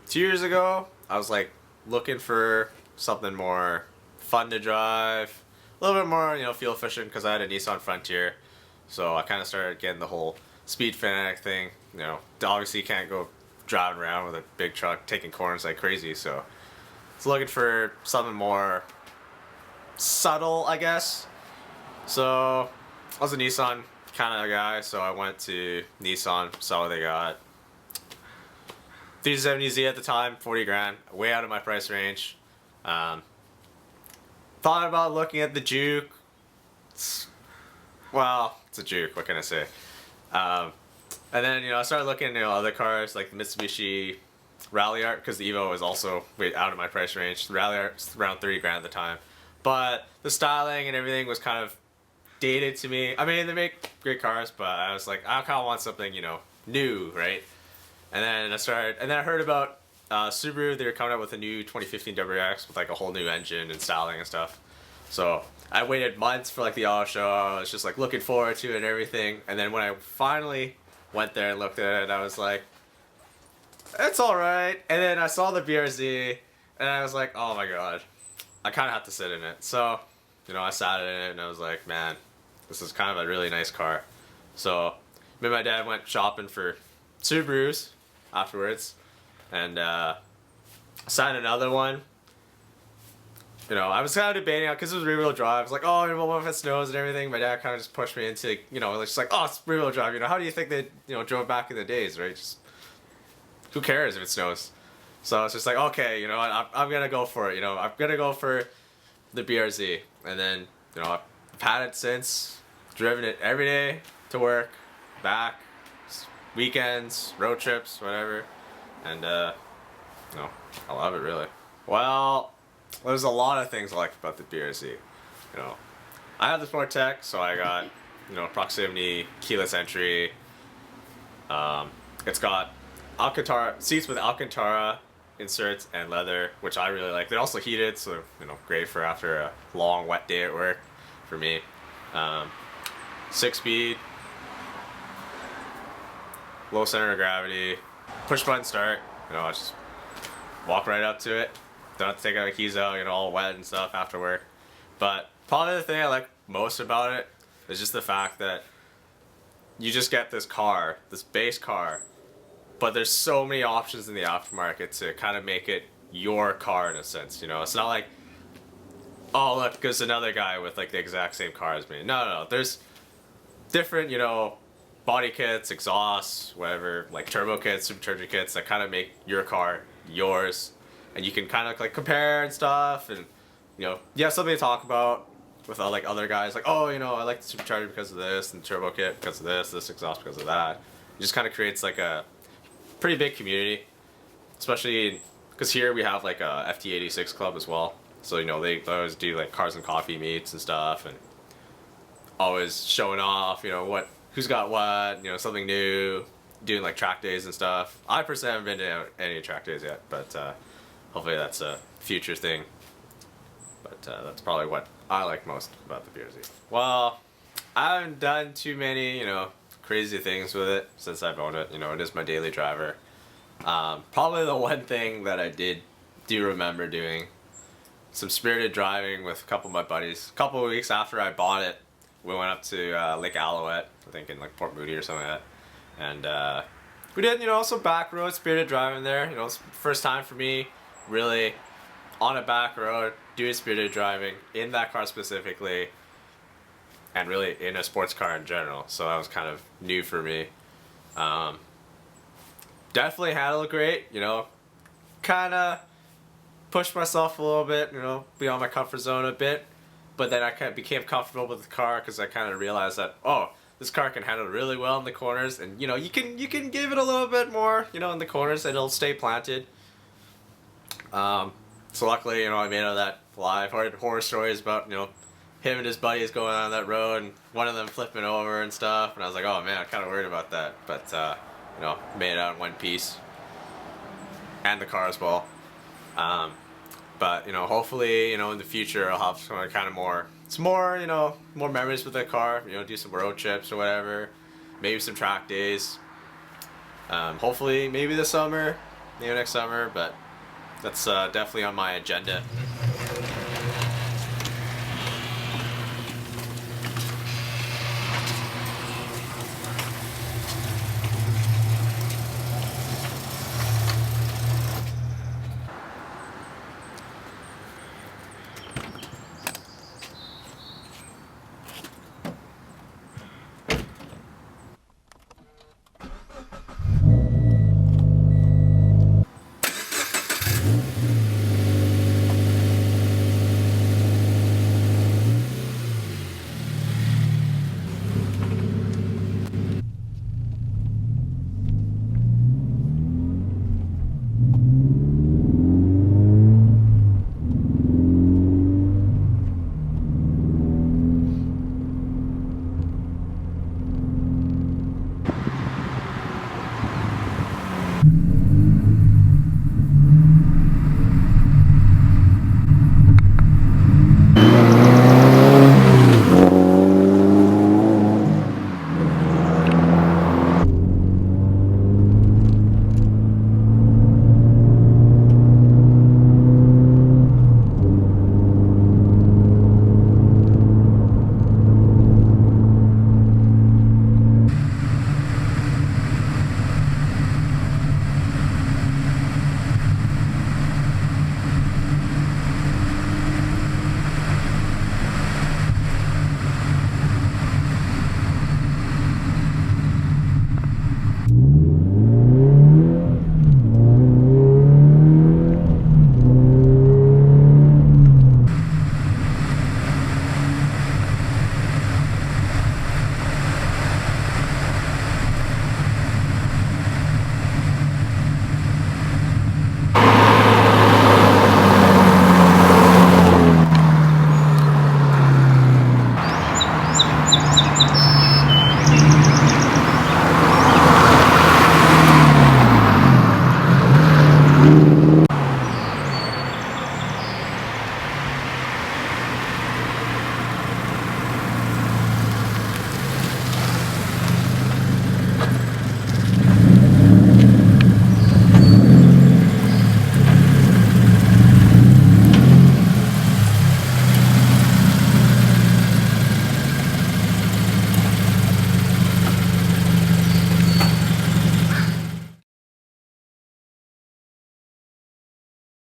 2 years ago, I was like looking for something more fun to drive, a little bit more, fuel efficient because I had a Nissan Frontier. So I kind of started getting the whole speed fanatic thing. Obviously you can't go driving around with a big truck taking corners like crazy. So it's looking for something more subtle, I guess. So I was a Nissan kind of guy, so I went to Nissan, saw what they got. 370Z at the time, 40 grand, way out of my price range. Thought about looking at the Juke. It's a Juke, what can I say? And then, I started looking at other cars like the Mitsubishi Rally Art, because the Evo is also way out of my price range. The Rally Art's around 30 grand at the time. But the styling and everything was kind of dated to me. I mean, they make great cars, but I was like, I kind of want something, new, right? And then I heard about Subaru. They were coming out with a new 2015 WRX with like a whole new engine and styling and stuff. So I waited months for like the auto show. I was just like looking forward to it and everything. And then when I finally went there and looked at it, I was like, it's alright. And then I saw the BRZ and I was like, oh my god, I kind of have to sit in it. So, I sat in it and I was like, man, this is kind of a really nice car. So me and my dad went shopping for Subarus afterwards and sat in another one. I was kind of debating because it was rear-wheel drive. I was like, oh, what if it snows and everything? My dad kind of just pushed me into, it's just like, oh, it's rear-wheel drive. How do you think they, drove back in the days, right? Just, who cares if it snows? So it's just like, okay, I'm going to go for it. I'm going to go for the BRZ. And then, I've had it since, driven it every day to work, back, weekends, road trips, whatever. And, I love it, really. Well, there's a lot of things I like about the BRZ. I have the Sport Tech, so I got, proximity, keyless entry. It's got Alcantara seats with Alcantara inserts and leather, which I really like. They're also heated, so great for after a long wet day at work for me. 6-speed, low center of gravity, push button start. I just walk right up to it. Don't have to take the keys out, all wet and stuff after work. But probably the thing I like most about it is just the fact that you just get this car, this base car, but there's so many options in the aftermarket to kind of make it your car in a sense. It's not like, oh look, there's another guy with like the exact same car as me. No. There's different, body kits, exhausts, whatever, like turbo kits, supercharger kits that kind of make your car yours. And you can kind of like compare and stuff, and you have something to talk about with like other guys. Like, oh, I like the supercharger because of this, and turbo kit because of this exhaust because of that. It just kind of creates like a pretty big community, especially because here we have like a FT86 club as well. So they always do like cars and coffee meets and stuff, and always showing off, who's got what, something new, doing like track days and stuff. I personally haven't been to any track days yet, but hopefully that's a future thing. But that's probably what I like most about the BRZ. Well, I haven't done too many, crazy things with it since I've owned it. It is my daily driver. Probably the one thing that I do remember doing, some spirited driving with a couple of my buddies. A couple of weeks after I bought it, we went up to Lake Alouette, I think in like Port Moody or something like that. And we did, some back road spirited driving there. It's the first time for me really on a back road doing spirited driving in that car specifically, and really in a sports car in general. So that was kind of new for me. Definitely handled great, kind of pushed myself a little bit, beyond my comfort zone a bit. But then I kind of became comfortable with the car because I kind of realized that, oh, this car can handle really well in the corners, and you can give it a little bit more, in the corners, and it'll stay planted. So luckily, I made out of that live. I heard horror stories about, him and his buddies going on that road and one of them flipping over and stuff, and I was like, oh man, I'm kind of worried about that. But, made it out in one piece. And the car as well. But, hopefully, in the future I'll have some kind of more memories with the car, do some road trips or whatever, maybe some track days. Hopefully, maybe this summer, maybe next summer, but that's definitely on my agenda.